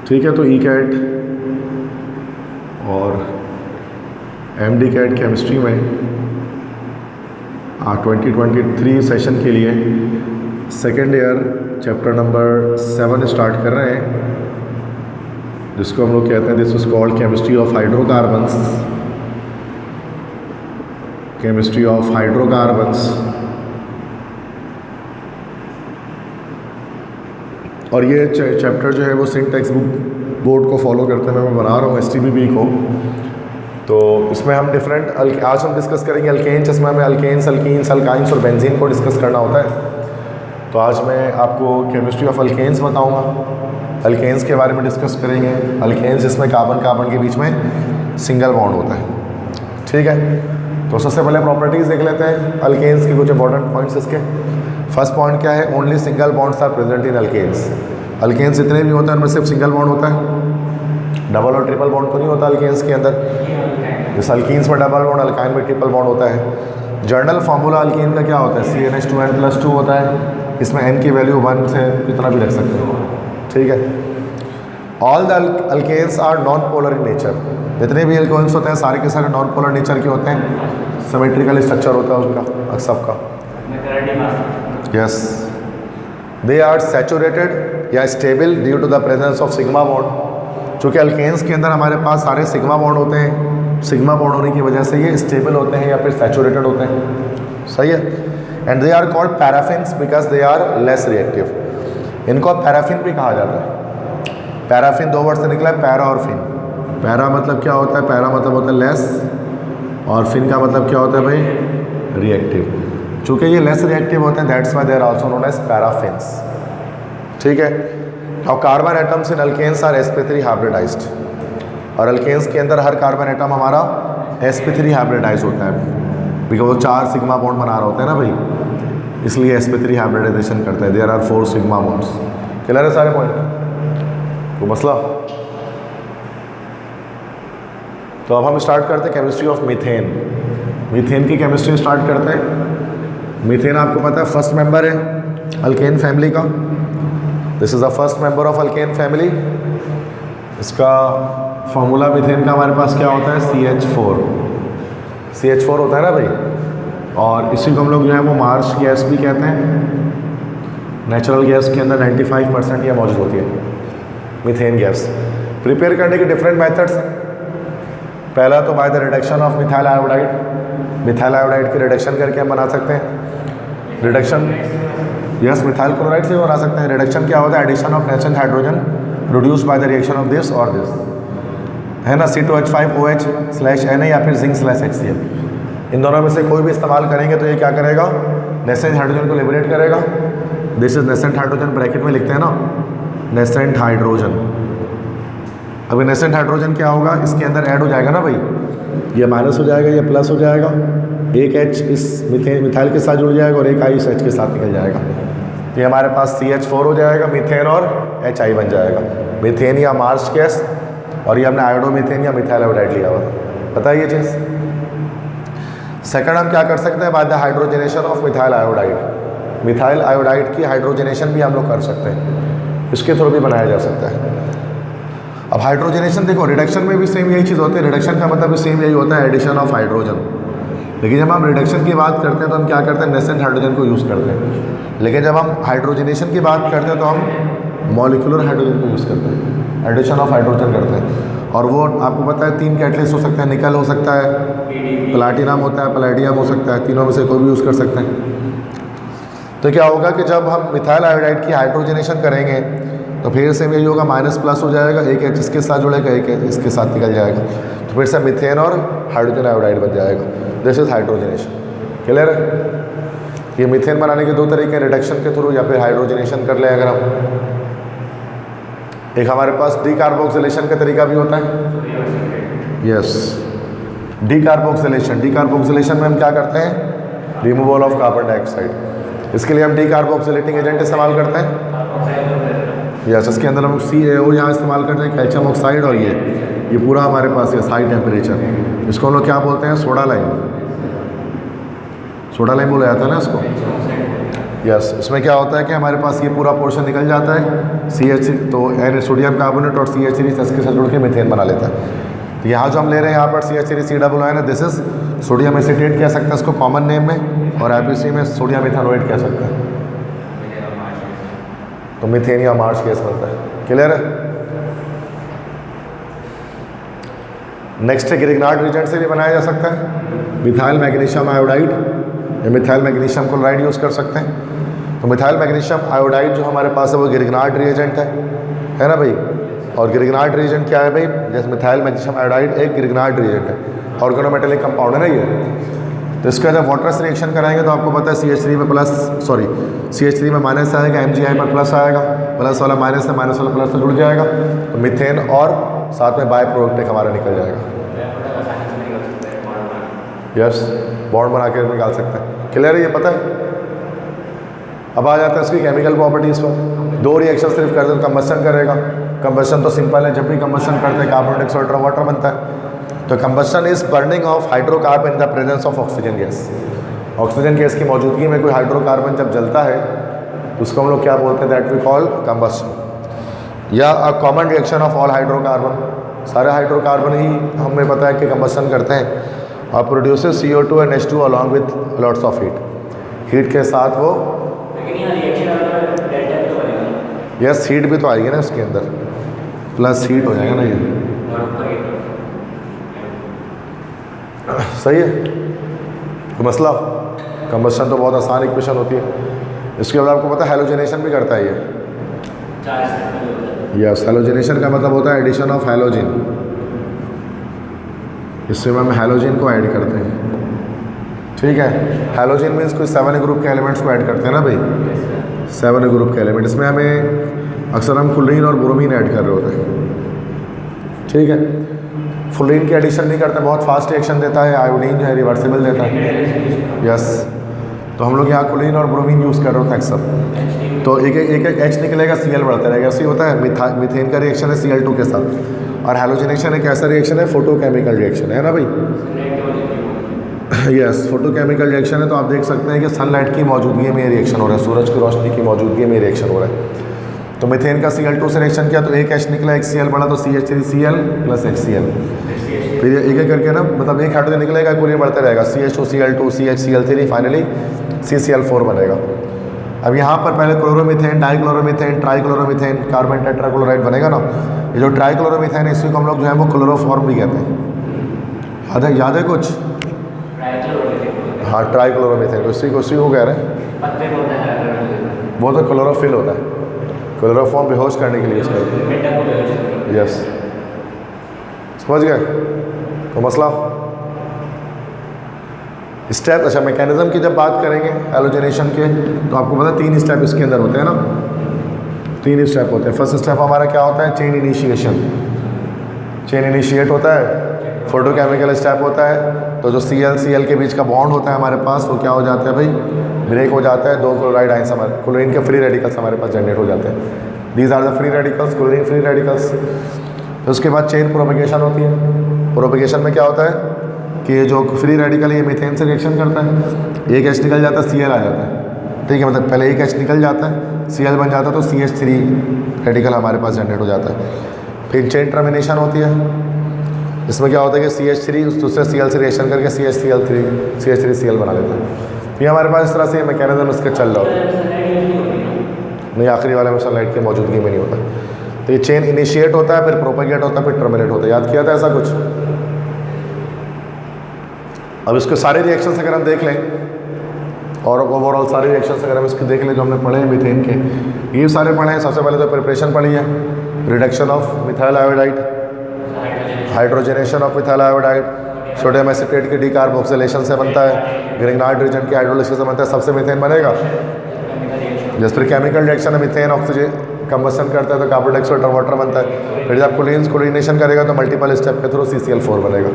ठीक है, तो ई कैट और MD कैट केमिस्ट्री में 2023 सेशन के लिए second year chapter number 7 start कर रहे हैं, जिसको हम लोग कहते हैं this is called chemistry of hydrocarbons. Chemistry of hydrocarbons. और ये चैप्टर जो है वो सिंक टेक्स्ट बुक बोर्ड को फॉलो करते हुए मैं बना रहा हूँ STBB को। तो इसमें हम डिफरेंट आज हम डिस्कस करेंगे अल्केन, जिसमें हमें अल्केन्स, अल्कीन्स, अल्काइंस और बेंजीन को डिस्कस करना होता है। तो आज मैं आपको केमिस्ट्री ऑफ अल्केन्स बताऊंगा, अल्केन्स के बारे में डिस्कस करेंगे। अल्केन्स जिसमें कार्बन कार्बन के बीच में सिंगल बॉन्ड होता है, ठीक है। तो सबसे पहले प्रॉपर्टीज़ देख लेते हैं अल्केन्स के, कुछ इंपॉर्टेंट पॉइंट्स इसके। फर्स्ट पॉइंट क्या है, only single bonds are present in alkanes. Alkanes जितने भी होते हैं उनमें सिर्फ सिंगल बॉन्ड होता है, डबल और ट्रिपल बॉन्ड तो नहीं होता अल्केन्स के अंदर। जैसे अल्कीन्स में डबल बॉन्ड, अल्काइन में ट्रिपल बॉन्ड होता है। जर्नल फार्मूला अल्कीन का क्या होता है, CnH2n+2 होता है। इसमें n की वैल्यू 1 से कितना भी रख सकते हो, ठीक है। All the alkanes are non polar in nature. जितने भी अल्केन्स होते हैं सारे के सारे नॉन पोलर नेचर के होते हैं, सिमेट्रिकल स्ट्रक्चर होता है उनका सबका। यस, दे आर सैचुरेटेड या stable due to the presence of sigma bond. चूँकि अल्केन्स के अंदर हमारे पास सारे सिग्मा बॉन्ड होते हैं, सिग्मा बॉन्ड होने की वजह से ये स्टेबल होते हैं या फिर सैचुरेटेड होते हैं, सही है। And they are called paraffins because they are less reactive. इनको पैराफिन भी कहा जाता है। पैराफिन दो वर्ड से निकला है, पैरा और फिन। पैरा मतलब क्या होता है, पैरा मतलब होता है लेस, और फिन का मतलब क्या होता है भाई, रिएक्टिव। चूँकि ये लेस रिएक्टिव होते हैं that's why they are also known as paraffins, ठीक है। और carbon atoms in alkanes are sp3 hybridized. और अल्केन्स के अंदर हर कार्बन एटम हमारा sp3 हाइब्रिडाइज होता है, बिकॉज वो 4 सिग्मा बॉन्ड बना रहा होता है ना भाई, इसलिए sp3 हाइब्रिडाइजेशन करता है। There are 4 sigma bonds. Clear है सारे पॉइंट, तो मसला। तो अब हम स्टार्ट करते हैं केमिस्ट्री ऑफ मीथेन। मीथेन की केमिस्ट्री स्टार्ट करते हैं। मीथेन आपको पता है फर्स्ट मेंबर है अल्केन फैमिली का। This is the first member of alkane family. इसका फॉर्मूला मीथेन का हमारे पास क्या होता है, CH4। CH4 होता है ना भाई। और इसी को हम लोग जो है वो मार्च गैस भी कहते हैं। नेचुरल गैस के अंदर 95% यह मौजूद होती है, मीथेन गैस। प्रिपेयर करने के डिफरेंट मेथड्स हैं। पहला तो by the reduction of methyl iodide. Methyl iodide की रिडक्शन करके हम बना सकते हैं। रिडक्शन, यस, मिथाइल क्लोराइड से बना सकते हैं। रिडक्शन क्या होता है, addition of natural hydrogen produce by the reaction of this और दिस, है ना, C2H5OH/Na या फिर जिंक/HCl। इन दोनों में से कोई भी इस्तेमाल करेंगे तो ये क्या करेगा, नेसेंट हाइड्रोजन को लिबरेट करेगा। This is nascent hydrogen, bracket में लिखते हैं ना, नेसेंट हाइड्रोजन। अभी नेसेंट हाइड्रोजन क्या होगा, इसके अंदर ऐड हो जाएगा ना भाई, ये माइनस हो जाएगा, ये प्लस हो जाएगा। एक H इस मिथाइल के साथ जुड़ जाएगा और एक I इस H के साथ निकल जाएगा। ये हमारे पास CH4 हो जाएगा, मीथेन और HI बन जाएगा। मीथेन या मार्च गैस, और ये हमने आयोडोमीथेन या मिथाइल आयोडाइड लिया हुआ था, पता है ये चीज़। सेकंड हम क्या कर सकते हैं, by the hydrogenation of methyl iodide. Methyl iodide की हाइड्रोजनेशन भी हम लोग कर सकते हैं, इसके थ्रू भी बनाया जा सकता है। अब हाइड्रोजनेशन देखो, रिडक्शन में भी सेम यही चीज़ होती है। रिडक्शन का मतलब भी सेम यही होता है, एडिशन ऑफ हाइड्रोजन। लेकिन जब हम रिडक्शन की बात करते हैं तो हम क्या करते हैं, नेसेंट हाइड्रोजन को यूज़ करते हैं। लेकिन जब हम हाइड्रोजनेशन की बात करते हैं तो हम मॉलिक्यूलर हाइड्रोजन को यूज़ करते हैं, एडिशन ऑफ हाइड्रोजन करते हैं। और वो आपको पता है 3 कैटलिस्ट हो सकते हैं, निकल हो सकता है, प्लाटिनम होता है, पैलेडियम हो सकता है, तीनों में से कोई भी यूज़ कर सकते हैं। तो क्या होगा कि जब हम मिथाइल आयोडाइड की हाइड्रोजनेशन करेंगे तो फिर से यही होगा, माइनस प्लस हो जाएगा, एक H इसके साथ जुड़ेगा, एक H इसके साथ निकल जाएगा, तो फिर से मिथेन और हाइड्रोजन आयोडाइड बन जाएगा। This is hydrogenation. क्लियर है। ये मिथेन बनाने के 2 तरीके, रिडक्शन के थ्रू या फिर हाइड्रोजनेशन कर लें अगर हम। एक हमारे पास डीकार्बोक्सिलेशन का तरीका भी होता है। Yes, decarboxylation. डीकार्बोक्सिलेशन में हम क्या करते हैं, रिमूवल ऑफ कार्बन डाइऑक्साइड। इसके लिए हम डीकार्बोक्सिलेटिंग एजेंट इस्तेमाल करते हैं। यस, इसके अंदर हम CaO यहाँ इस्तेमाल करते हैं, कैल्शियम ऑक्साइड। और ये पूरा हमारे पास ये हाई टेम्परेचर, इसको हम लोग क्या बोलते हैं, सोडा लाइम। सोडा लाइम बोला जाता है ना इसको। यस, इसमें क्या होता है कि हमारे पास ये पूरा पोर्शन निकल जाता है CH, तो एन सोडियम कार्बोनेट और CH3 इसके साथ जुड़ के मीथेन बना लेता है। तो यहाँ जो हम ले रहे हैं यहाँ पर CH3 है ना, दिस इज सोडियम एसीटेट कह सकते हैं इसको कॉमन नेम में, और IPC में सोडियम इथेनोएट कह सकते हैं। तो मीथेन या मार्च गैस बनता है। क्लियर है? नेक्स्ट है ग्रिग्नार्ड रीजेंट से भी बनाया जा सकता है, मिथाइल मैग्नीशियम आयोडाइड या मिथाइल मैग्नीशियम क्लोराइड यूज़ कर सकते हैं। तो मिथाइल मैग्नीशियम आयोडाइड जो हमारे पास है वो ग्रिग्नार्ड रिएजेंट है ना भाई। और ग्रिग्नार्ड रिएजेंट क्या है भाई? जैसे मिथाइल मैग्नीशियम आयोडाइड एक ग्रिग्नार्ड रिएजेंट है, ऑर्गेनोमेटेलिक कंपाउंड है ना ये। तो इसका जब वाटर से रिएक्शन कराएंगे तो आपको पता है CH3 में प्लस, सॉरी CH3 में माइनस आएगा, MgI पर प्लस आएगा, प्लस वाला माइनस से, माइनस वाला प्लस से जुड़ जाएगा, तो मीथेन और साथ में बाय प्रोडक्ट एक हमारा निकल जाएगा। यस, बॉन्ड बना के निकाल सकते हैं। क्लियर है? ये पता है। अब आ जाता है इसकी केमिकल प्रॉपर्टीज़ पर। दो रिएक्शन सिर्फ कर दो कंबस्शन करेगा। कंबस्शन तो सिंपल है, जब भी कंबस्शन करते हैं कार्बन डाइऑक्साइड और वाटर बनता है। तो combustion is burning of hydrocarbon in the presence of oxygen gas. Oxygen gas की मौजूदगी में कोई हाइड्रोकार्बन जब जलता है तो उसको हम लोग क्या बोलते हैं? That we call combustion. या a common reaction of all hydrocarbon, सारे हाइड्रोकार्बन ही हमें पता है कि कंबस्शन करते हैं और produces CO2 and H2 along with lots of heat. Heat के साथ वो, यस हीट भी तो आएगी ना उसके अंदर, प्लस हीट हो जाएगा ना ये। सही है? तो मसला कंबस्शन तो बहुत आसान इक्वेशन होती है। इसके बाद आपको पता है हैलोजिनेशन भी करता है ये। यस, हैलोजिनेशन का मतलब होता है एडिशन ऑफ हैलोजिन। इसमें हम हैलोजिन को ऐड करते हैं। ठीक है, हैलोजिन मीन्स कोई 7 ग्रुप के एलिमेंट्स को ऐड करते हैं ना भाई, 7 ग्रुप के एलिमेंट। इसमें हमें अक्सर हम क्लोरीन और ब्रोमीन ऐड कर रहे होते हैं। ठीक है, फ्लोरीन की एडिशन नहीं करते, बहुत फास्ट रिएक्शन देता है। आयोडीन जो है रिवर्सिबल देता है। यस, तो हम लोग यहाँ क्लोरीन और ब्रोमीन यूज़ कर रहे होते हैं अक्सर। तो एक एक H निकलेगा, Cl बढ़ता रहेगा। ऐसे ही होता है। मीथेन का रिएक्शन है Cl2 के साथ, और हैलोजिनेशन एक ऐसा रिएक्शन है, फोटोकेमिकल रिएक्शन है ना भाई। यस, फोटोकेमिकल रिएक्शन है। तो आप देख सकते हैं कि सनलाइट की मौजूदगी में ये रिएक्शन हो रहा है, सूरज की रोशनी की मौजूदगी में रिएक्शन हो रहा है। तो मीथेन का Cl2 से रिएक्शन किया तो एक H निकला, एक Cl बढ़ा, तो CH3Cl प्लस HCl। फिर ये एक करके ना, मतलब एक हाइड्रोजन निकलेगा, पूरी बढ़ते रहेगा, CH2 Cl2 CH Cl3, finally CCl4 बनेगा। अब यहाँ पर पहले क्लोरोमीथेन, डाइक्लोरोमीथेन, ट्राइक्लोरोमीथेन, कार्बन टेट्राक्लोराइड बनेगा ना। ये जो ट्राइक्लोरोमीथेन है इसी को हम लोग जो है वो क्लोरोफॉर्म भी कहते हैं। याद है कुछ? हाँ, ट्राइक्लोरोमीथेन उसी को कह रहे हैं। वो तो क्लोरोफिल होता है, क्लोरोफॉर्म बेहोश करने के लिए यूज़ करते हैं। यस, समझ गए? तो मसला स्टेप, अच्छा मैकेनिज्म की जब बात करेंगे हैलोजिनेशन के, तो आपको पता है 3 स्टेप इसके अंदर होते हैं ना। 3 स्टेप होते हैं। फर्स्ट स्टेप हमारा क्या होता है? Chain initiation. चेन इनिशिएट होता है, फोटोकेमिकल स्टेप होता है। तो जो Cl के बीच का बॉन्ड होता है हमारे पास, वो क्या हो जाता है भाई? ब्रेक हो जाता है। 2 क्लोराइड आइंस हमारे, क्लोरीन के फ्री रेडिकल्स हमारे पास जनरेट हो जाते हैं। These are the free radicals, chlorine free radicals. तो उसके बाद चेन प्रोपेगेशन होती है। प्रोपेगेशन में क्या होता है कि ये जो फ्री रेडिकल है ये मीथेन से रिएक्शन करता है, एक H निकल जाता है, Cl आ जाता है। ठीक है, मतलब पहले एक H निकल जाता है, Cl बन जाता है, तो CH3 रेडिकल हमारे पास जनरेट हो जाता है। फिर चेन टर्मिनेशन होती है। इसमें क्या होता है कि CH3 उस दूसरे Cl से रिएक्शन करके CH3Cl बना लेता है। तो ये हमारे पास इस तरह से मैकेनिज्म इसका चल रहा होता है। नहीं, आखिरी वाले में सनलाइट की मौजूदगी में नहीं होता। तो ये चेन इनिशिएट होता है, फिर प्रोपेगेट होता है, फिर टर्मिनेट होता है। याद किया था ऐसा कुछ? अब इसके सारे रिएक्शंस अगर हम देख लें, और ओवरऑल सारे रिएक्शंस अगर हम इसके देख लें जो हमने पढ़े हैं मीथेन के, ये सारे पढ़े हैं। सबसे पहले तो प्रिपरेशन पढ़ी है, reduction of methyl iodide, hydrogenation of methyl iodide, sodium acetate के डीकार्बोक्सिलेशन से बनता है, ग्रिग्नार्ड रीजेंट के हाइड्रोलिसिस से बनता है, सबसे मीथेन बनेगा। जैसे फिर केमिकल रिएक्शन है, मीथेन ऑक्सीजन कंबस्शन करता है तो कार्बन डाइऑक्साइड और वाटर बनता है। फिर जब क्लोरीनेशन करेगा तो मल्टीपल स्टेप के थ्रू CCl4 बनेगा।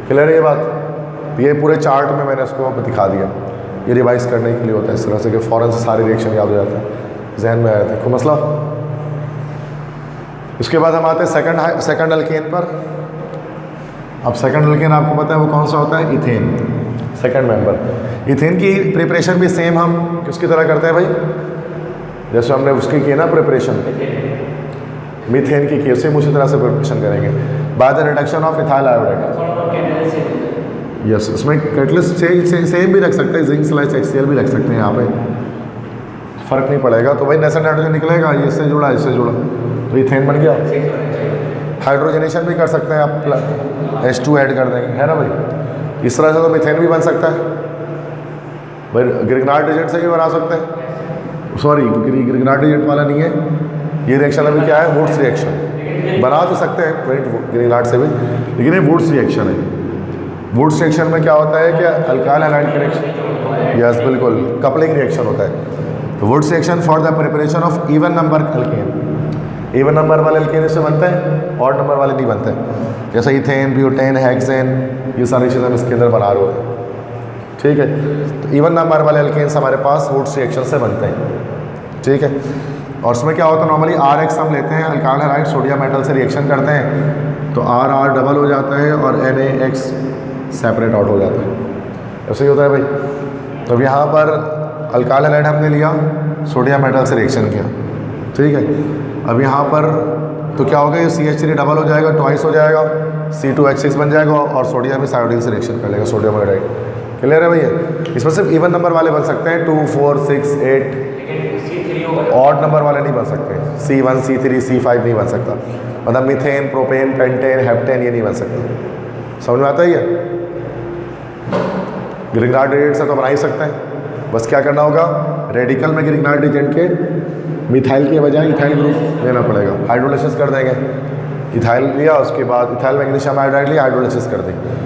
क्लियर है ये बात? ये पूरे चार्ट में मैंने इसको दिखा दिया। ये रिवाइज करने के लिए होता है इस तरह से कि फ़ौरन से सारे रिएक्शन याद हो जाते हैं, जहन में आ जाते हैं। कोई मसला? इसके बाद हम आते हैं सेकंड अल्केन पर। अब सेकंड अल्केन आपको पता है वो कौन सा होता है? इथेन। Second member. इथेन की प्रिपरेशन भी सेम हम किसकी तरह करते हैं भाई, जैसे हमने उसकी की ना प्रिपरेशन, मीथेन की सेम उसी तरह से प्रिपरेशन करेंगे। By the reduction of ethyl iodide, yes उसमें कैटलिस्ट सेम भी रख सकते हैं, जिंक स्लाइस HCl भी रख सकते हैं, यहाँ पे फ़र्क नहीं पड़ेगा। तो भाई नेसेंट हाइड्रोजन निकलेगा, ये इससे जुड़ा इससे जुड़ा, तो इथेन बन गया। हाइड्रोजनेशन भी कर सकते हैं आप, H2 ऐड कर देंगे, है ना भाई। इस तरह से तो मीथेन भी बन सकता है भाई, ग्रिग्नार्ड एजेंट से भी बना सकते हैं, सॉरी ग्रिग्नार्ड एजेंट वाला नहीं है ये रिएक्शन, अभी क्या है वुड्स रिएक्शन, बना तो सकते हैं ग्रिग्नार्ड से भी, लेकिन ये वुड्स रिएक्शन है। वुड्स रिएक्शन में क्या होता है कि अल्काइल हैलाइड का रिएक्शन, यस बिल्कुल कपलिंग रिएक्शन होता है। तो Wurtz reaction for the preparation of even number alkane, even number वाले अल्केन इससे बनते हैं, ऑड नंबर वाले नहीं बनते, जैसे इथेन, ब्यूटेन, हेक्सेन, ये सारी चीज़ें हम इसके अंदर बना रहे होते हैं, ठीक है। तो इवन नंबर वाले अल्केन्स हमारे पास वुड्स रिएक्शन से बनते हैं, ठीक है। और उसमें क्या होता है नॉर्मली RH हम लेते हैं, अल्काइल हैलाइड सोडियम मेटल से रिएक्शन करते हैं तो R डबल हो जाता है और NaX सेपरेट आउट हो जाता है, ऐसे ही होता है भाई। तो अब यहाँ पर अल्काइल हैलाइड हमने लिया, सोडियम मेटल से रिएक्शन किया, ठीक है। अब यहाँ पर तो क्या होगा, ये CH3 डबल हो जाएगा, ट्वाइस हो जाएगा, C2H6 बन जाएगा और सोडियम इस आयोडीन से रिएक्शन कर लेगा, सोडियम आयोडाइड। क्लियर है भैया। इसमें सिर्फ इवन नंबर वाले बन सकते हैं, 2, 4, 6, 8, ऑड नंबर वाले नहीं बन सकते, C1, C3, C5 नहीं बन सकता, मतलब मीथेन, प्रोपेन, पेंटेन, हेप्टेन ये नहीं बन सकता। समझ में आता है ये। ग्रिग्नार्ड एजेंट से तो बना ही सकते हैं, बस क्या करना होगा, रेडिकल में ग्रिग्नार्ड एजेंट के मिथाइल के बजाय इथाइल ग्रुप लेना पड़ेगा, हाइड्रोलिसिस कर देंगे। इथाइल लिया, उसके बाद इथाइल मैग्नीशियम आयोडाइड लिया, हाइड्रोलिसिस कर देंगे,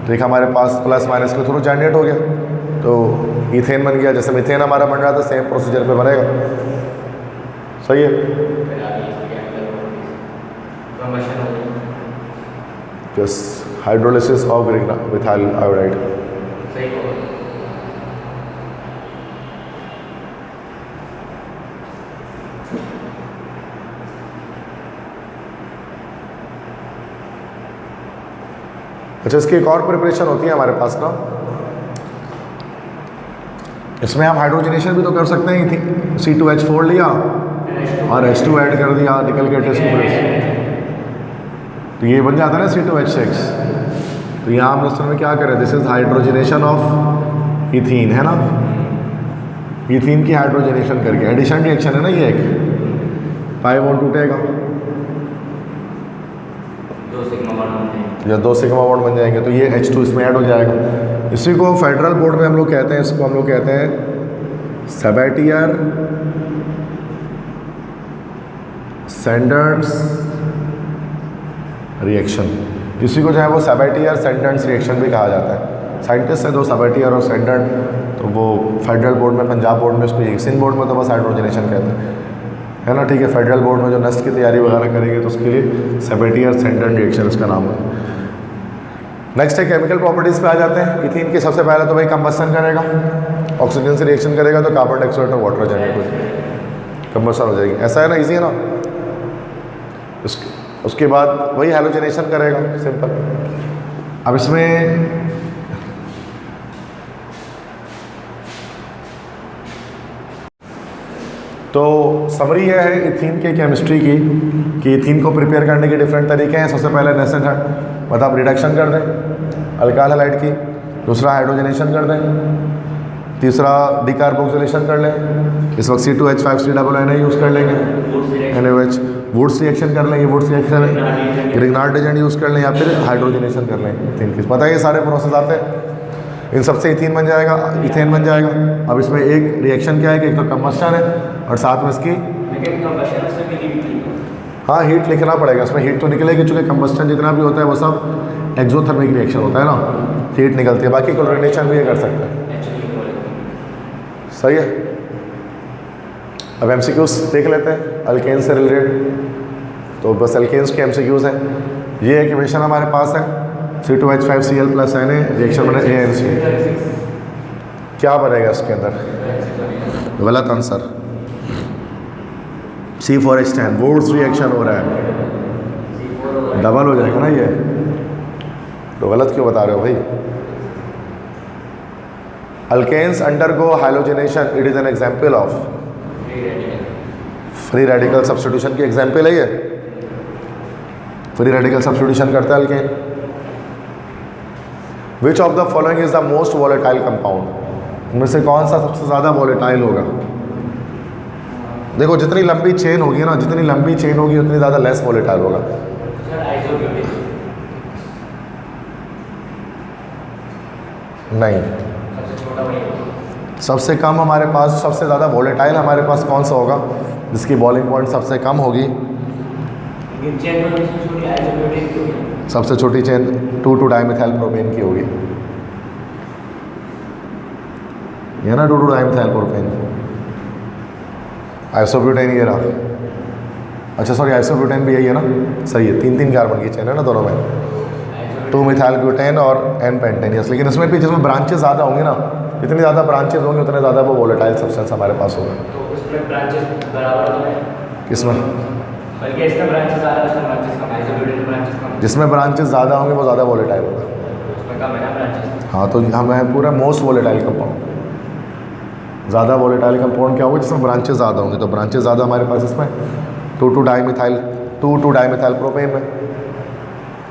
तो एक हमारे पास प्लस माइनस के थ्रू जनरेट हो गया, तो इथेन बन गया। जैसे मीथेन हमारा बन रहा था सेम प्रोसीजर पे बनेगा, सही है। Just hydrolysis of methyl iodide, अच्छा इसकी एक और प्रिपरेशन होती है हमारे पास ना, इसमें हम हाइड्रोजनेशन भी तो कर सकते हैं। C2H4 लिया और H2 ऐड कर दिया निकल के टेस्ट ट्यूब, तो ये बन जाता है ना C2H6। तो यहाँ हम दोस्तों में क्या करें, this is hydrogenation of ethene, है ना, इथीन की हाइड्रोजनेशन करके, एडिशन रिएक्शन है ना ये, एक पाई बॉन्ड टूटेगा, 2 सिग्मा बॉन्ड बन जाएंगे, तो ये H2 इसमें ऐड हो जाएगा। इसी को फेडरल बोर्ड में हम लोग कहते हैं, इसको हम लोग कहते हैं सबैटियर सेंडर्स रिएक्शन, इसी को जो है वो सबैटियर सेंडर्स रिएक्शन भी कहा जाता है। साइंटिस्ट है दो, सबैटियर और सेंडर्ड, तो वो फेडरल बोर्ड में, पंजाब बोर्ड में इसको, एक्सिन बोर्ड में तो बस हाइड्रोजनेशन कहते हैं, है ना, ठीक है। फेडरल बोर्ड में जो नेस्ट की तैयारी वगैरह करेंगे तो उसके लिए सबैटियर सेंडर्ड रिएक्शन इसका नाम है। नेक्स्ट है केमिकल प्रॉपर्टीज़ पे आ जाते हैं। इथीन की सबसे पहले तो भाई कंबस्शन करेगा, ऑक्सीजन से रिएक्शन करेगा तो कार्बन डाइऑक्साइड और वाटर जनरेट हो जाएगी, कंबस्शन हो जाएगी, ऐसा है ना, इजी है ना। उसके बाद वही हैलोजनेशन करेगा, सिंपल। अब इसमें तो समरी यह है इथीन के केमिस्ट्री की कि इथीन को प्रिपेयर करने के डिफरेंट तरीके हैं। सबसे पहले नेसेंट मतलब रिडक्शन कर दें अल्काइल हैलाइड की, दूसरा हाइड्रोजनेशन कर दें, तीसरा डिकार्बोक्सिलेशन कर लें, इस वक्त C2H5COO यूज़ कर लेंगे, NaOH, वुड्स रिएक्शन कर लेंगे, Wurtz reaction Grignard agent use कर लें या फिर हाइड्रोजनेशन कर लें इथीन की। पता है ये सारे प्रोसेस आते हैं, इन सबसे इथीन बन जाएगा, इथेन बन जाएगा। अब इसमें एक रिएक्शन क्या है कि एक तो कंबस्शन है और साथ में इसकी हाँ हीट लिखना पड़ेगा, इसमें हीट तो निकलेगी, चूँकि कंबस्शन जितना भी होता है वो सब एक्सोथर्मिक रिएक्शन होता है ना, हीट निकलती है, बाकी क्लोरीनेशन भी ये कर सकते हैं, सही है। अब MCQs देख लेते हैं अल्केन से रिलेटेड, तो बस अल्केन्स के MCQs हैं। ये इक्वेशन हमारे पास है, C2H5Cl + Na रिएक्शन बने ANC, क्या बनेगा इसके अंदर, गलत आंसर, C4H10, वुड्स रिएक्शन हो रहा है, डबल हो जाएगा ना ये, तो गलत क्यों बता रहे हो भाई, alkanes undergo halogenation, it is an example of free radical substitution की एग्जाम्पल है ये। फ्री रेडिकल सब्स्टिट्यूशन करता है alkane. Which of the following is the most volatile compound, इनमें से कौन सा सबसे ज़्यादा वॉलेटाइल होगा? देखो जितनी लंबी चेन होगी ना, जितनी लंबी चेन होगी उतनी ज़्यादा लेस वॉलेटाइल होगा। नहीं, सबसे कम हमारे पास, सबसे ज़्यादा वॉलेटाइल हमारे पास कौन सा होगा जिसकी बॉइलिंग पॉइंट सबसे कम होगी? सबसे छोटी चेन 2,2 डाइमिथाइल प्रोपेन की होगी, ये ना 2,2 डाइमिथाइल प्रोपेन। आइसोब्यूटेन ये रहा, अच्छा सॉरी आइसोब्यूटेन भी यही है ना, सही है, 3-3 कार्बन की चेन है ना दोनों में, 2 मिथाइल ब्यूटेन और N पेंटेनियस। लेकिन इसमें भी जिसमें ब्रांचेस ज़्यादा होंगे ना, जितनी ज़्यादा ब्रांचेस होंगे उतने ज़्यादा वो वोलेटाइल सब्सटेंस हमारे पास होगा। तो उसमें ब्रांचेस बराबर तो है किसमें? बल्कि इसमें ब्रांचेस ज़्यादा है, उसमें ब्रांचेस कम है, आइसोब्यूटेन ब्रांचेस कम। जिसमें ब्रांचेस ज़्यादा होंगे वो ज़्यादा वोलेटाइल होगा, उसमें कम है ना ब्रांचेस। हाँ, तो हमें पूरा मोस्ट वोलेटाइल कंपाउंड, ज़्यादा वोलेटाइल कंपाउंड क्या होगा? जिसमें ब्रांचेस ज़्यादा होंगे। तो ब्रांचेस ज़्यादा हमारे पास इसमें 2,2 डाइमिथाइल प्रोपेन में,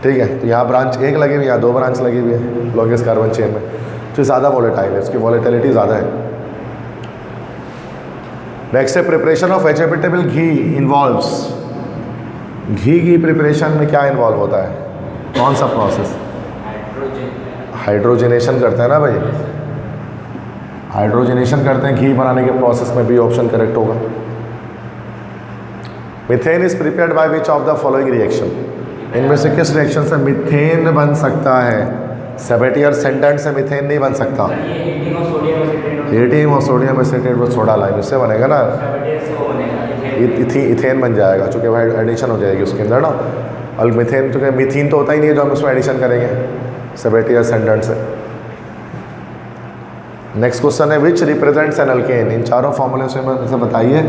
ठीक है। तो यहाँ ब्रांच एक लगी हुई है, यहाँ 2 ब्रांच लगी हुई है लॉन्गेस्ट कार्बन चेन में, तो ज़्यादा वॉलेटाइल है, इसकी वॉलेटिलिटी ज़्यादा है। नेक्स्ट है preparation of vegetable ghee involves, घी की प्रिपरेशन में क्या इन्वॉल्व होता है, कौन सा प्रोसेस? हाइड्रोजनेशन करते हैं ना भाई, हाइड्रोजनेशन करते हैं घी बनाने के प्रोसेस में, भी ऑप्शन करेक्ट होगा। Methane is prepared by which of the following reaction, इनमें से किस रिएक्शन से मीथेन बन सकता है? सेबेटियर सेंटेंट से मीथेन नहीं बन सकता, हीटिंग और सोडियम एसिटेट वो सोडा लाइम, इससे बनेगा ना, इथेन बन जाएगा, चूँकि वह एडिशन हो जाएगी उसके अंदर ना। और मीथेन, चूँकि मीथीन तो होता ही नहीं है जो हम उसमें एडिशन करेंगे सेबेटियर सेंटेंट से। नेक्स्ट क्वेश्चन है विच रिप्रेजेंट्स एन अल्केन, इन चारों फॉर्मूले से बताइए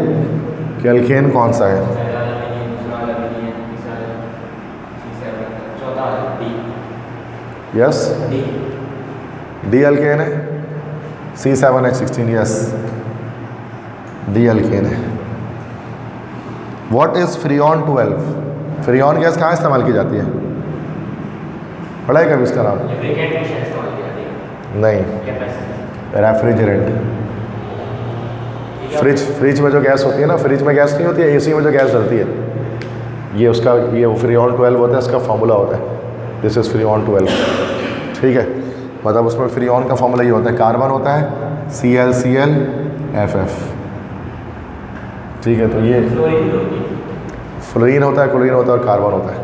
कि अल्केन कौन सा है? यस, डी अल्केन है, C7H16, यस डी अल्केन है। What is freon 12, freon gas कहाँ इस्तेमाल की जाती है? पढ़ा है कभी इसका नाम? नहीं, रेफ्रिजरेंट। फ्रिज में जो गैस होती है ना, फ्रिज में गैस नहीं होती है, AC में जो गैस डलती है, ये उसका, ये फ्रीऑन 12 होता है, इसका फॉर्मूला होता है, दिस इज़ फ्रीऑन 12, ठीक है। मतलब उसमें फ्रीऑन का फॉर्मूला ये होता है, कार्बन होता है ClClFF, ठीक है। तो ये फ्लोरीन होता है, क्लोरीन होता है और कार्बन होता है।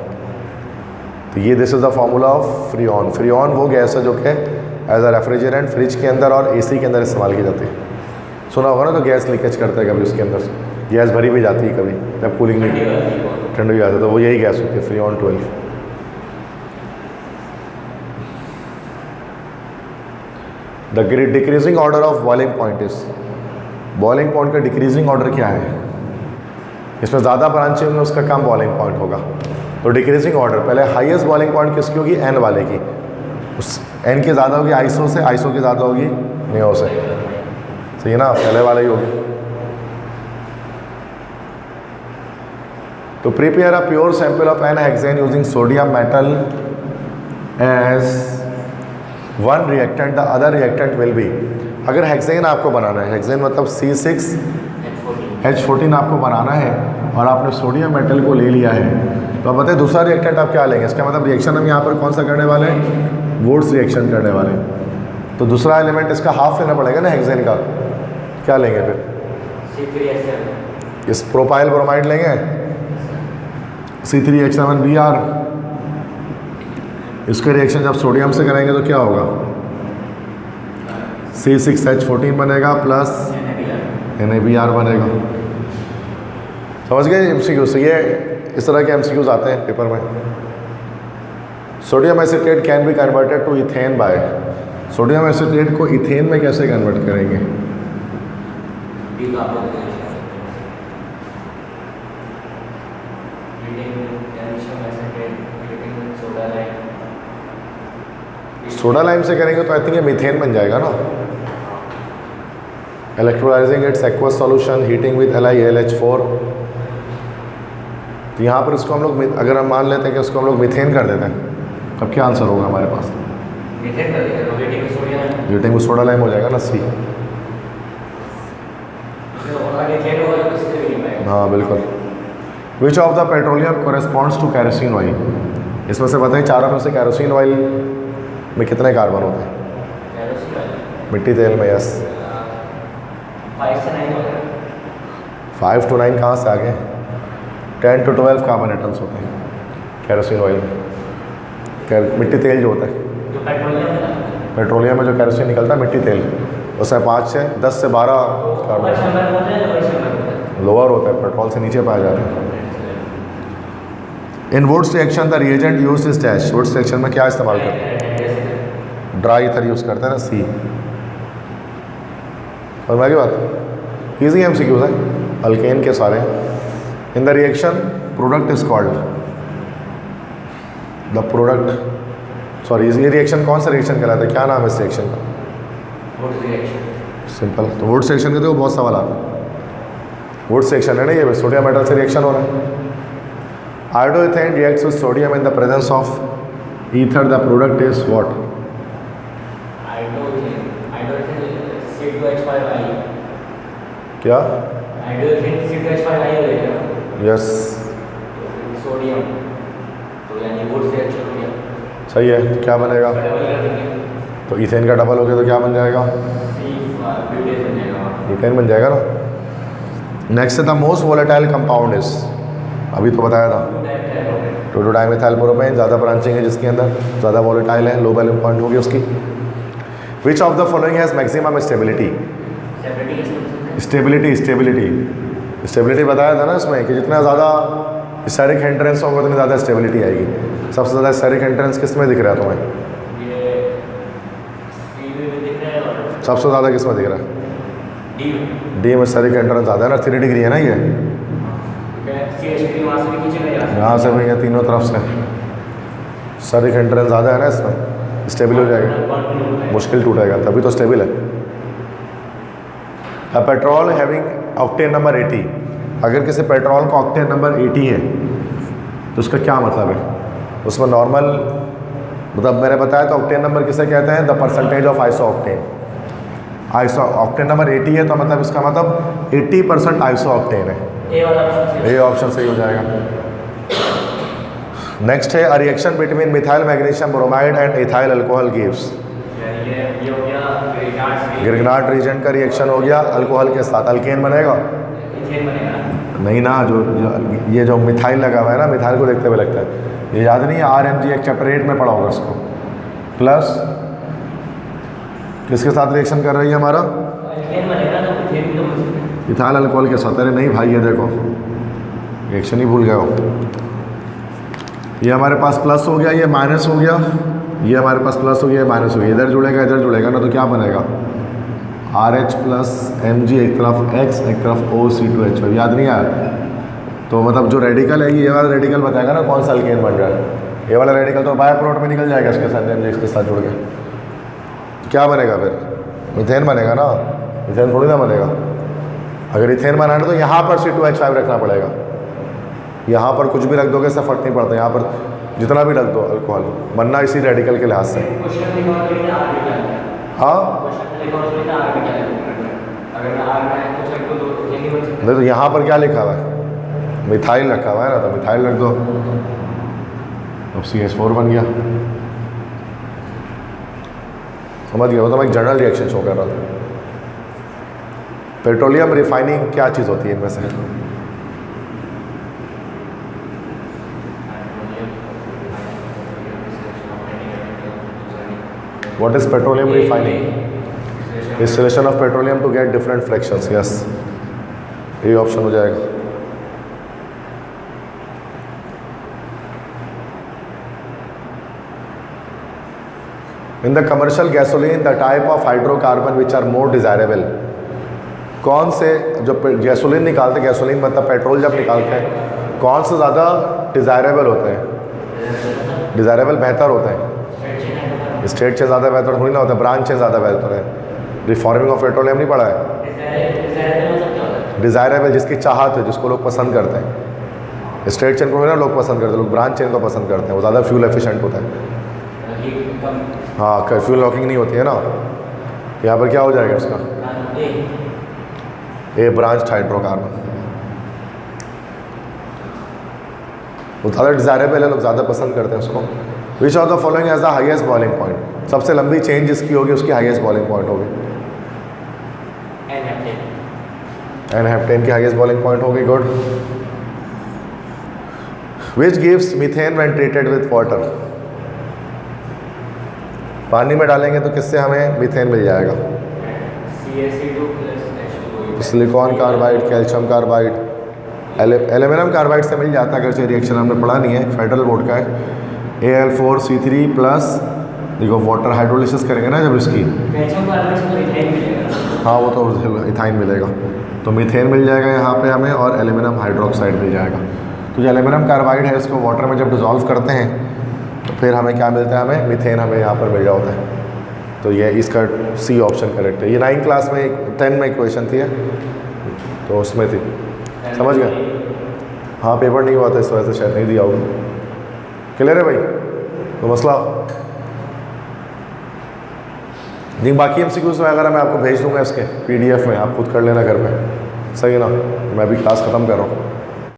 तो ये this is the formula of freon. Freon वो गैस है जो कि एज अ रेफ्रिजरेंट फ्रिज के अंदर और AC के अंदर इस्तेमाल की जाती है। सुना होगा ना, तो गैस लीकेज करता है कभी, उसके अंदर गैस भरी भी जाती है कभी, जब कूलिंग नहीं, ठंड भी जाती है, तो वो यही गैस होती है freon 12। The decreasing order of boiling point is, boiling point का डिक्रीजिंग ऑर्डर क्या है? इसमें ज़्यादा ब्रांचें होंगी उसका कम बॉइलिंग पॉइंट होगा। तो डिक्रीजिंग ऑर्डर, पहले हाईएस्ट बॉइलिंग पॉइंट किसकी होगी? N वाले की, उस N की ज़्यादा होगी आइसो से, आइसो की ज़्यादा होगी नियो से, सही है ना, पहले वाला ही होगी। तो prepare a pure sample of an hexane using sodium metal as one reactant, the other reactant will be. अगर हेक्सेन आपको बनाना है, हेक्सेन मतलब C6H14 आपको बनाना है और आपने सोडियम मेटल को ले लिया है, तो अब बताइए दूसरा रिएक्टेंट आप क्या लेंगे? इसका मतलब रिएक्शन हम यहाँ पर कौन सा करने वाले हैं? वुड्स रिएक्शन करने वाले हैं। तो दूसरा एलिमेंट इसका हाफ लेना पड़ेगा ना हेक्सेन का, क्या लेंगे फिर? C3H7, इस प्रोपाइल ब्रोमाइड लेंगे, C3H7Br। इसका रिएक्शन जब सोडियम से करेंगे तो क्या होगा? C6H14 बनेगा प्लस NaBr बनेगा। समझ गए MCQ से? ये इस तरह के MCQs आते हैं पेपर में। Sodium acetate can be converted to ethane by, sodium acetate को इथेन में कैसे कन्वर्ट करेंगे? सोडा लाइम से करेंगे तो आई थिंक ये मीथेन बन जाएगा ना, electrolysing it's aqueous solution, heating with LiAlH4। तो यहाँ पर इसको हम लोग अगर हम मान लेते हैं कि उसको हम लोग मीथेन कर देते हैं, तब क्या आंसर होगा हमारे पास? मीथेन कर दिया तो हीटिंग में सोडियम हीटिंग में सोडा लाइम हो जाएगा ना, सी। मीथेन होगा तो किससे भी नहीं पाएगा। हाँ बिल्कुल। Which of the petroleum corresponds to kerosene oil? इसमें से बताइए चारों में से कैरोसिन ऑयल में कितने कार्बन होते हैं? केरोसिन ऑयल मिट्टी तेल में, यस। 5 से 9 होगा। 5 to 9 कहाँ से आ गए? 10 to 12 कार्बन एटम्स होते हैं कैरोसिन ऑयल में। मिट्टी तेल जो होता है, जो पेट्रोलियम है ना, पेट्रोलियम में जो कैरोसिन निकलता है मिट्टी तेल, उसमें 5 से 10 से 12 कार्बन नंबर होता है, लोअर नंबर होता है। लोअर होता है, पेट्रोल से नीचे पाया जाता है। In Wurtz reaction the reagent used is dash. Wurtz reaction में क्या इस्तेमाल करते हैं? ड्राई ईथर यूज़ करते हैं ना, सी। और मैं की बात ईजी MCQs है, अल्केन के सारे। In the reaction product is called the product, sorry ये रिएक्शन कौन सा रिएक्शन कहलाता है, क्या नाम है इस रिएक्शन का? Wurtz reaction. सिंपल। तो वुड्स रिएक्शन के तो बहुत सवाल आता है। वुड्स रिएक्शन है ना, ये सोडियम मेटल से रिएक्शन हो रहा है। Iodoethane reacts with sodium in the presence of ether, the product is what? Hydrogen C2H5I। क्या? हाइड्रोजन C2H5I हो जाएगा। यस सोडियम तो यानी वुड्स रिएक्शन हो गया। सही है। तो क्या बनेगा? डबल कर देंगे, तो ईथेन का डबल हो गया तो क्या बन जाएगा? ब्यूटेन बन जाएगा। ब्यूटेन बन जाएगा ना। Next the most volatile compound is, अभी तो बताया था, 2,2 डाइमिथाइल प्रोपेन। ज़्यादा ब्रांचिंग है जिसके अंदर, ज़्यादा वोलेटाइल है, लो वैल्यू पॉइंट होगी उसकी। विच of the following has maximum stability? Stability बताया था ना इसमें कि जितना ज़्यादा स्टेरिक एंट्रेंस होगा उतनी ज़्यादा स्टेबिलिटी आएगी। सबसे ज़्यादा स्टेरिक एंट्रेंस किस में दिख रहा है तुम्हें? सबसे ज़्यादा किस में दिख रहा है? डी में स्टेरिक एंट्रेंस ज़्यादा है ना, 3 डिग्री है ना ये, यहाँ से भी, ये तीनों तरफ से स्टेरिक एंट्रेंस ज़्यादा है ना, इसमें स्टेबल हो जाएगा, मुश्किल टूटेगा, तभी तो स्टेबल है। अ पेट्रोल हैविंग ऑक्टेन नंबर 80, अगर किसी पेट्रोल का ऑक्टेन नंबर 80 है तो उसका क्या मतलब है? उसमें नॉर्मल, मतलब मैंने बताया तो ऑक्टेन नंबर किसे कहते हैं? The percentage of iso octane. Iso octane number 80 है तो मतलब इसका मतलब 80% आइसो ऑक्टेन है। ये ऑप्शन सही हो जाएगा। नेक्स्ट है a reaction between methyl magnesium bromide and ethyl alcohol gives. Grignard reagent का रिएक्शन हो गया अल्कोहल के साथ, अल्केन बनेगा? नहीं ना, ये जो मिथाइल लगा हुआ है ना, मिथाइल को देखते हुए लगता है, ये याद नहीं है? RMG एक चैप्टर 8 में पढ़ा होगा उसको। प्लस किसके साथ रिएक्शन कर रही है हमारा? इथाइल अल्कोहल के साथ। अरे नहीं भाई, ये देखो रिएक्शन ही भूल गए हो। ये हमारे पास प्लस हो गया, ये माइनस हो गया, ये हमारे पास प्लस हो गया, ये माइनस हो गया, इधर जुड़ेगा ना, तो क्या बनेगा? RH प्लस Mg, एक तरफ X एक तरफ O, याद नहीं आया? तो मतलब जो रेडिकल है ये वाला रेडिकल बताएगा ना कौन सा अल्केन बन रहा है। ये वाला रेडिकल तो बाय प्रोडक्ट में निकल जाएगा इसके साथ, Mg इसके साथ जुड़ गया, क्या बनेगा फिर? मीथेन बनेगा ना, मीथेन थोड़ी ना बनेगा। अगर इथेन बनाना तो यहाँ पर C2H5 रखना पड़ेगा, यहाँ पर कुछ भी रख दोगे इससे फर्क नहीं पड़ता, यहाँ पर जितना भी रख दो अल्कोहल बनना इसी रेडिकल के लिहाज से। हाँ नहीं तो यहाँ पर क्या लिखा हुआ है? मिथाइल रखा हुआ है ना, तो मिथाइल रख दो, अब CH4 बन गया। समझ गया? वो तो मैं एक जनरल रिएक्शन शो कर रहा था। पेट्रोलियम रिफाइनिंग क्या चीज़ होती है इनमें से? What is petroleum refining? Distillation of petroleum to get different fractions. Yes, ये ऑप्शन हो जाएगा। In the commercial gasoline, the type of hydrocarbon which are more desirable, कौन से जो गैसोलीन निकालते, गैसोलीन मतलब पेट्रोल जब निकालते हैं, कौन से ज़्यादा डिज़ायरेबल होते हैं? डिज़ायरेबल बेहतर होते हैं। स्टेट से ज़्यादा बेहतर थोड़ी ना होता है, ब्रांच से ज़्यादा बेहतर है। रिफॉर्मिंग ऑफ पेट्रोलियम नहीं पढ़ा है? डिजायरेबल मतलब क्या होता है? डिज़ायरेबल जिसकी चाहत है, जिसको लोग पसंद करते हैं। स्ट्रेट चेन को ना लोग पसंद करते हैं, लोग ब्रांच चेन को पसंद करते हैं, वो ज़्यादा फ्यूल एफिशिएंट होता है। ये कम हाँ, फ्यूल लॉकिंग नहीं होती है ना। यहाँ पर क्या हो जाएगा उसका? ए ब्रांच हाइड्रोकार्बन। वो ज़्यादा डिज़ायरेबल है, लोग ज़्यादा पसंद करते हैं उसको। विच of the following has the highest boiling point? सबसे लंबी चेन जिसकी होगी उसकी हाईएस्ट बॉइलिंग पॉइंट होगी। एन हेप्टेन की हाईएस्ट बॉइलिंग पॉइंट होगी। Good. Which gives methane when treated with water? पानी में डालेंगे तो किससे हमें मीथेन मिल जाएगा? CaCO plus H2O। Silicon carbide, calcium carbide, aluminium carbide से मिल जाता है, अगर ये रिएक्शन हमने पढ़ा नहीं है, फेडरल बोर्ड का है। Al4C3 प्लस, देखो वाटर हाइड्रोलिसिस करेंगे ना जब इसकी, कैल्शियम कार्बाइड से तो इथाइन मिलेगा। हाँ वो तो इथाइन मिलेगा, तो मीथेन मिल जाएगा यहाँ पे हमें, और एल्यूमिनियम हाइड्रोक्साइड मिल जाएगा। तो जो एल्यूमिनियम कार्बाइड है इसको वाटर में जब डिज़ोल्व करते हैं तो फिर हमें क्या मिलता है? हमें मीथेन हमें यहाँ पर मिल जाता है। तो ये इसका सी ऑप्शन करेक्ट है। ये 9 क्लास में 10 में क्वेश्चन थी, तो उसमें थी, समझ गए? हाँ, पेपर नहीं हुआ था इस वजह से शायद नहीं दिया होगा। क्लियर है भाई? तो मसला नहीं, बाकी MCQs वगैरह मैं आपको भेज दूंगा इसके PDF में, आप खुद कर लेना घर पे, सही है ना? मैं अभी क्लास ख़त्म कर रहा हूँ।